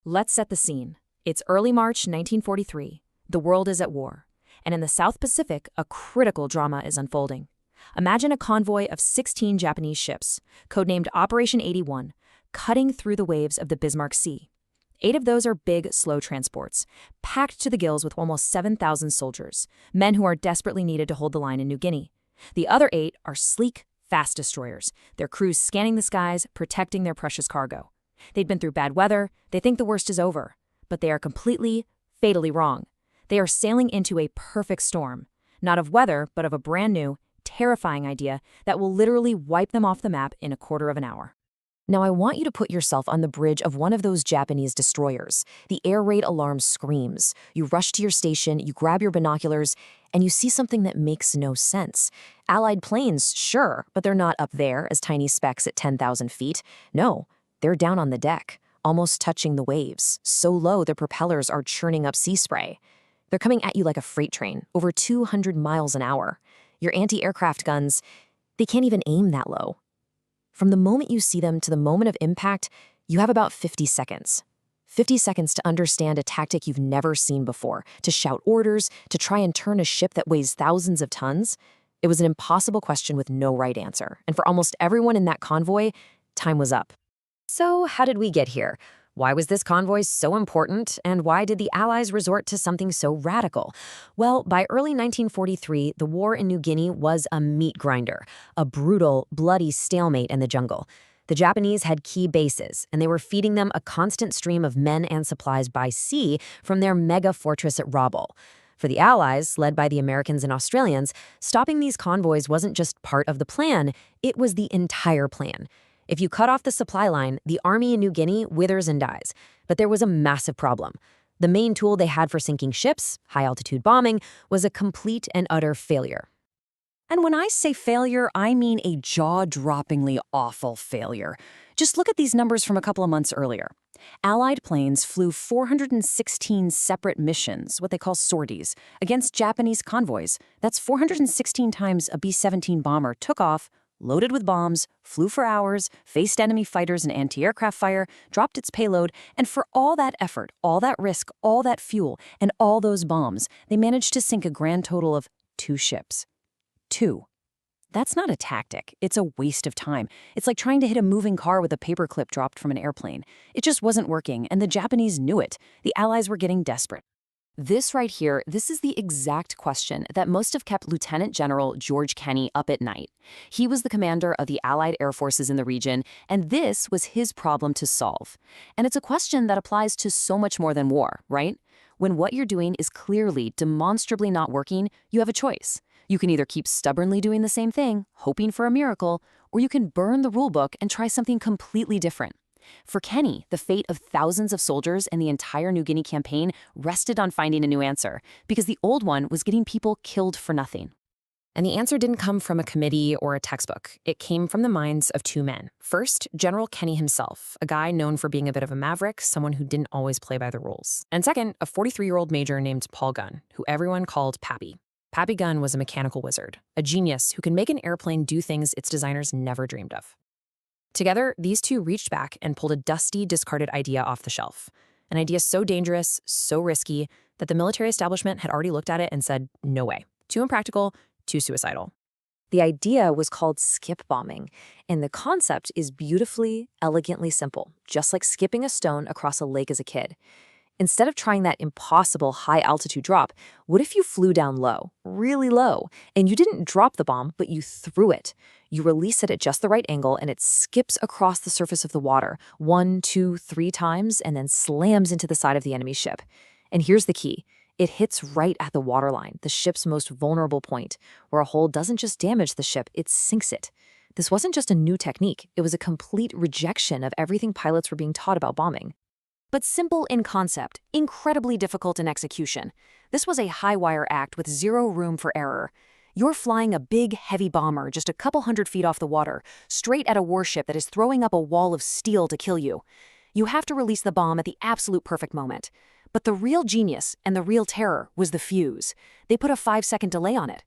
Let's set the scene. It's early March 1943. The world is at war. And in the South Pacific, a critical drama is unfolding. Imagine a convoy of 16 Japanese ships, codenamed Operation 81, cutting through the waves of the Bismarck Sea. 8 of those are big, slow transports, packed to the gills with almost 7,000 soldiers, men who are desperately needed to hold the line in New Guinea. The other 8 are sleek, fast destroyers, their crews scanning the skies, protecting their precious cargo. They'd been through bad weather, they think the worst is over, but they are completely, fatally wrong. They are sailing into a perfect storm, not of weather, but of a brand new, terrifying idea that will literally wipe them off the map in a quarter of an hour. Now I want you to put yourself on the bridge of one of those Japanese destroyers. The air raid alarm screams. You rush to your station, you grab your binoculars, and you see something that makes no sense. Allied planes, sure, but they're not up there as tiny specks at 10,000 feet. No, they're down on the deck, almost touching the waves, so low their propellers are churning up sea spray. They're coming at you like a freight train, over 200 miles an hour. Your anti-aircraft guns, they can't even aim that low. From the moment you see them to the moment of impact, you have about 50 seconds. 50 seconds to understand a tactic you've never seen before, to shout orders, to try and turn a ship that weighs thousands of tons. It was an impossible question with no right answer, and for almost everyone in that convoy, time was up. So how did we get here? Why was this convoy so important, and why did the Allies resort to something so radical? Well, by early 1943, the war in New Guinea was a meat grinder, a brutal, bloody stalemate in the jungle. The Japanese had key bases, and they were feeding them a constant stream of men and supplies by sea from their mega fortress at Rabaul. For the Allies, led by the Americans and Australians, stopping these convoys wasn't just part of the plan, it was the entire plan. If you cut off the supply line, the army in New Guinea withers and dies. But there was a massive problem. The main tool they had for sinking ships, high-altitude bombing, was a complete and utter failure. And when I say failure, I mean a jaw-droppingly awful failure. Just look at these numbers from a couple of months earlier. Allied planes flew 416 separate missions, what they call sorties, against Japanese convoys. That's 416 times a B-17 bomber took off, loaded with bombs, flew for hours, faced enemy fighters and anti-aircraft fire, dropped its payload, and for all that effort, all that risk, all that fuel, and all those bombs, they managed to sink a grand total of 2 ships. 2. That's not a tactic. It's a waste of time. It's like trying to hit a moving car with a paperclip dropped from an airplane. It just wasn't working, and the Japanese knew it. The Allies were getting desperate. This right here, this is the exact question that must have kept Lieutenant General Churchill Kenny up at night. He was the commander of the Allied air forces in the region, and this was his problem to solve. And it's a question that applies to so much more than war, right? When what you're doing is clearly, demonstrably not working, you have a choice. You can either keep stubbornly doing the same thing, hoping for a miracle, or you can burn the rulebook and try something completely different. For Kenny, the fate of thousands of soldiers and the entire New Guinea campaign rested on finding a new answer, because the old one was getting people killed for nothing. And the answer didn't come from a committee or a textbook. It came from the minds of 2 men. First, General Kenny himself, a guy known for being a bit of a maverick, someone who didn't always play by the rules. And second, a 43-year-old major named Paul Gunn, who everyone called Pappy. Pappy Gunn was a mechanical wizard, a genius who can make an airplane do things its designers never dreamed of. Together, these 2 reached back and pulled a dusty, discarded idea off the shelf. An idea so dangerous, so risky, that the military establishment had already looked at it and said, no way. Too impractical, too suicidal. The idea was called skip bombing, and the concept is beautifully, elegantly simple, just like skipping a stone across a lake as a kid. Instead of trying that impossible high-altitude drop, what if you flew down low, really low, and you didn't drop the bomb, but you threw it? You release it at just the right angle, and it skips across the surface of the water 1, 2, 3 times, and then slams into the side of the enemy ship. And here's the key. It hits right at the waterline, the ship's most vulnerable point, where a hole doesn't just damage the ship, it sinks it. This wasn't just a new technique. It was a complete rejection of everything pilots were being taught about bombing. But simple in concept, incredibly difficult in execution. This was a high-wire act with 0 room for error. You're flying a big, heavy bomber just a couple hundred feet off the water, straight at a warship that is throwing up a wall of steel to kill you. You have to release the bomb at the absolute perfect moment. But the real genius and the real terror was the fuse. They put a 5-second delay on it.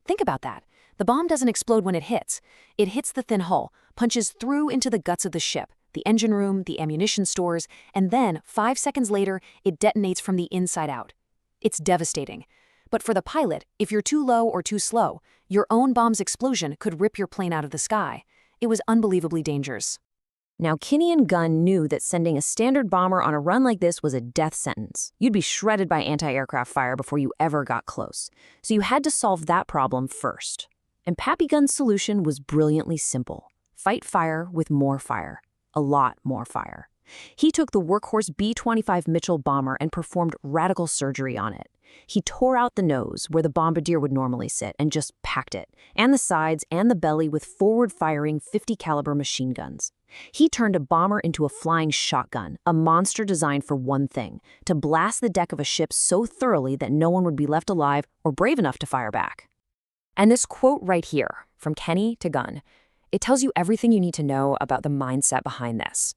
Think about that. The bomb doesn't explode when it hits. It hits the thin hull, punches through into the guts of the ship, the engine room, the ammunition stores, and then, 5 seconds later, it detonates from the inside out. It's devastating. But for the pilot, if you're too low or too slow, your own bomb's explosion could rip your plane out of the sky. It was unbelievably dangerous. Now, Kenny and Gunn knew that sending a standard bomber on a run like this was a death sentence. You'd be shredded by anti-aircraft fire before you ever got close. So you had to solve that problem first. And Pappy Gunn's solution was brilliantly simple. Fight fire with more fire. A lot more fire. He took the workhorse B-25 Mitchell bomber and performed radical surgery on it. He tore out the nose, where the bombardier would normally sit, and just packed it, and the sides and the belly with forward-firing 50-caliber machine guns. He turned a bomber into a flying shotgun, a monster designed for one thing, to blast the deck of a ship so thoroughly that no one would be left alive or brave enough to fire back. And this quote right here, from Kenny to Gunn, it tells you everything you need to know about the mindset behind this.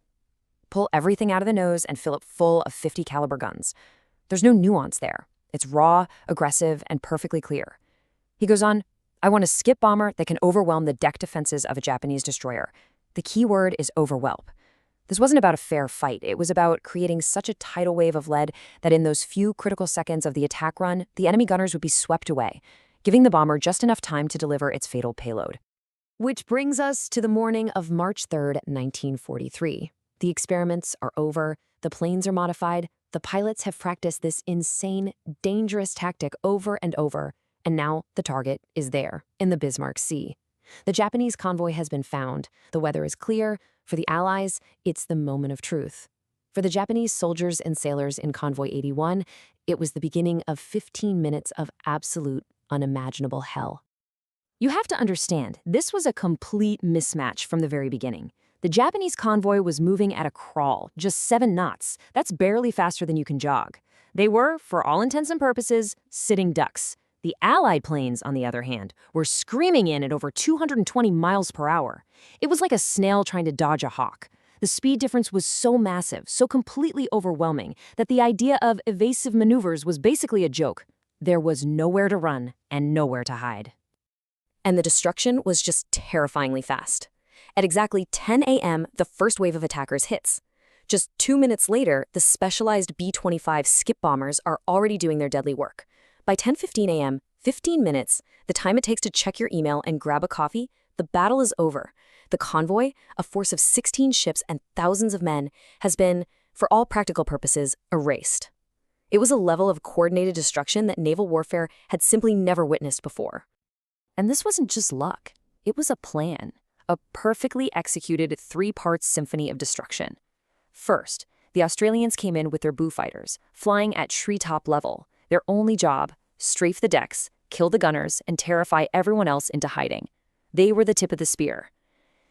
Pull everything out of the nose and fill it full of 50-caliber guns. There's no nuance there. It's raw, aggressive, and perfectly clear. He goes on, I want a skip bomber that can overwhelm the deck defenses of a Japanese destroyer. The key word is overwhelm. This wasn't about a fair fight. It was about creating such a tidal wave of lead that in those few critical seconds of the attack run, the enemy gunners would be swept away, giving the bomber just enough time to deliver its fatal payload. Which brings us to the morning of March 3rd, 1943. The experiments are over, the planes are modified, the pilots have practiced this insane, dangerous tactic over and over, and now the target is there, in the Bismarck Sea. The Japanese convoy has been found, the weather is clear. For the Allies, it's the moment of truth. For the Japanese soldiers and sailors in Convoy 81, it was the beginning of 15 minutes of absolute, unimaginable hell. You have to understand, this was a complete mismatch from the very beginning. The Japanese convoy was moving at a crawl, just 7 knots. That's barely faster than you can jog. They were, for all intents and purposes, sitting ducks. The Allied planes, on the other hand, were screaming in at over 220 miles per hour. It was like a snail trying to dodge a hawk. The speed difference was so massive, so completely overwhelming, that the idea of evasive maneuvers was basically a joke. There was nowhere to run and nowhere to hide. And the destruction was just terrifyingly fast. At exactly 10 a.m., the first wave of attackers hits. Just 2 minutes later, the specialized B-25 skip bombers are already doing their deadly work. By 10:15 a.m., 15 minutes, the time it takes to check your email and grab a coffee, the battle is over. The convoy, a force of 16 ships and thousands of men, has been, for all practical purposes, erased. It was a level of coordinated destruction that naval warfare had simply never witnessed before. And this wasn't just luck. It was a plan. A perfectly executed 3-part symphony of destruction. First, the Australians came in with their Boo fighters, flying at treetop level. Their only job, strafe the decks, kill the gunners, and terrify everyone else into hiding. They were the tip of the spear.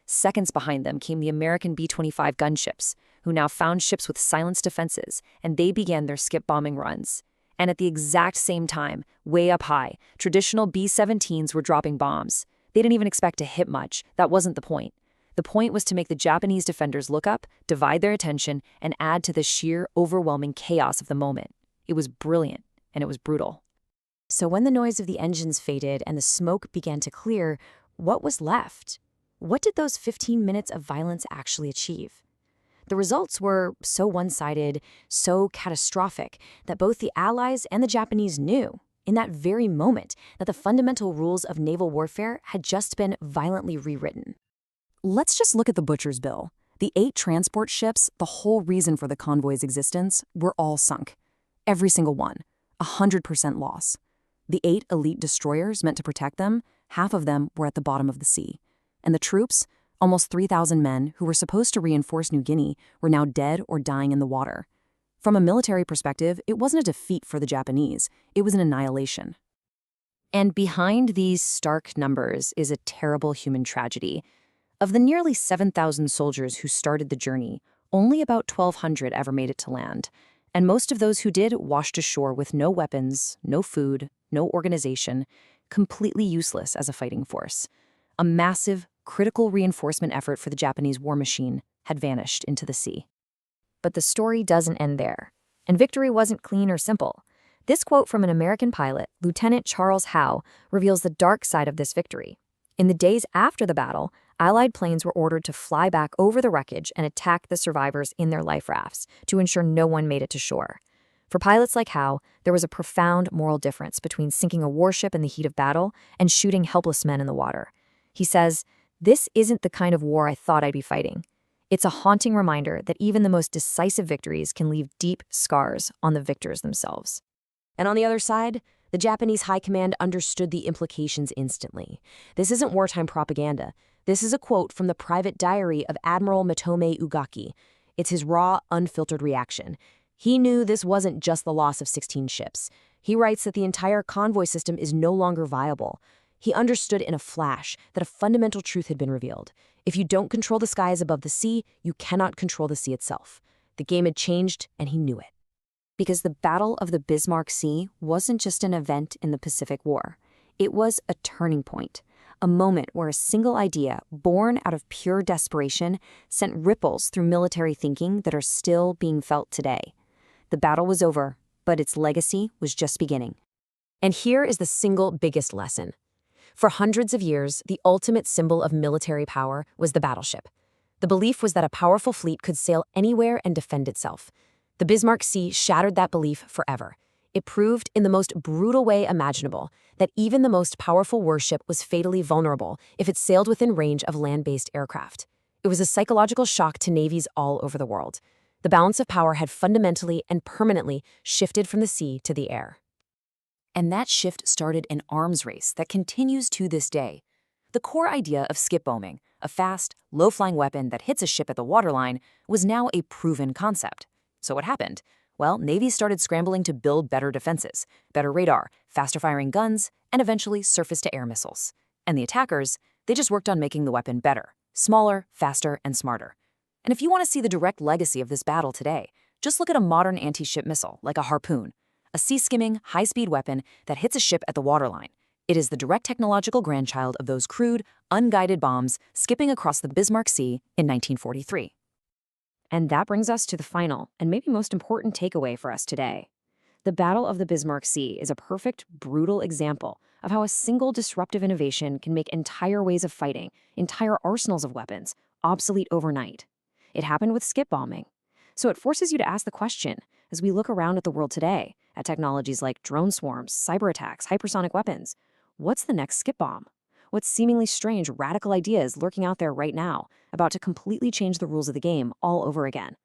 Seconds behind them came the American B-25 gunships, who now found ships with silenced defenses, and they began their skip bombing runs. And at the exact same time, way up high, traditional B-17s were dropping bombs. They didn't even expect to hit much. That wasn't the point. The point was to make the Japanese defenders look up, divide their attention, and add to the sheer, overwhelming chaos of the moment. It was brilliant, and it was brutal. So when the noise of the engines faded and the smoke began to clear, what was left? What did those 15 minutes of violence actually achieve? The results were so one-sided, so catastrophic, that both the Allies and the Japanese knew, in that very moment, that the fundamental rules of naval warfare had just been violently rewritten. Let's just look at the butcher's bill. The 8 transport ships, the whole reason for the convoy's existence, were all sunk. Every single one. 100% loss. The 8 elite destroyers meant to protect them, half of them were at the bottom of the sea. And the troops, almost 3,000 men who were supposed to reinforce New Guinea, were now dead or dying in the water. From a military perspective, it wasn't a defeat for the Japanese, it was an annihilation. And behind these stark numbers is a terrible human tragedy. Of the nearly 7,000 soldiers who started the journey, only about 1,200 ever made it to land. And most of those who did washed ashore with no weapons, no food, no organization, completely useless as a fighting force. A massive, critical reinforcement effort for the Japanese war machine had vanished into the sea. But the story doesn't end there. And victory wasn't clean or simple. This quote from an American pilot, Lieutenant Charles Howe, reveals the dark side of this victory. In the days after the battle, Allied planes were ordered to fly back over the wreckage and attack the survivors in their life rafts to ensure no one made it to shore. For pilots like Howe, there was a profound moral difference between sinking a warship in the heat of battle and shooting helpless men in the water. He says, "This isn't the kind of war I thought I'd be fighting. It's a haunting reminder that even the most decisive victories can leave deep scars on the victors themselves." And on the other side, the Japanese high command understood the implications instantly. This isn't wartime propaganda. This is a quote from the private diary of Admiral Matome Ugaki. It's his raw, unfiltered reaction. He knew this wasn't just the loss of 16 ships. He writes that the entire convoy system is no longer viable. He understood in a flash that a fundamental truth had been revealed. If you don't control the skies above the sea, you cannot control the sea itself. The game had changed, and he knew it. Because the Battle of the Bismarck Sea wasn't just an event in the Pacific War. It was a turning point, a moment where a single idea, born out of pure desperation, sent ripples through military thinking that are still being felt today. The battle was over, but its legacy was just beginning. And here is the single biggest lesson. For hundreds of years, the ultimate symbol of military power was the battleship. The belief was that a powerful fleet could sail anywhere and defend itself. The Bismarck Sea shattered that belief forever. It proved, in the most brutal way imaginable, that even the most powerful warship was fatally vulnerable if it sailed within range of land-based aircraft. It was a psychological shock to navies all over the world. The balance of power had fundamentally and permanently shifted from the sea to the air. And that shift started an arms race that continues to this day. The core idea of skip bombing, a fast, low-flying weapon that hits a ship at the waterline, was now a proven concept. So what happened? Well, navies started scrambling to build better defenses, better radar, faster-firing guns, and eventually surface-to-air missiles. And the attackers, they just worked on making the weapon better, smaller, faster, and smarter. And if you want to see the direct legacy of this battle today, just look at a modern anti-ship missile like a Harpoon, a sea-skimming, high-speed weapon that hits a ship at the waterline. It is the direct technological grandchild of those crude, unguided bombs skipping across the Bismarck Sea in 1943. And that brings us to the final and maybe most important takeaway for us today. The Battle of the Bismarck Sea is a perfect, brutal example of how a single disruptive innovation can make entire ways of fighting, entire arsenals of weapons, obsolete overnight. It happened with skip bombing. So it forces you to ask the question, as we look around at the world today, at technologies like drone swarms, cyber attacks, hypersonic weapons, what's the next skip bomb? What seemingly strange, radical idea is lurking out there right now, about to completely change the rules of the game all over again?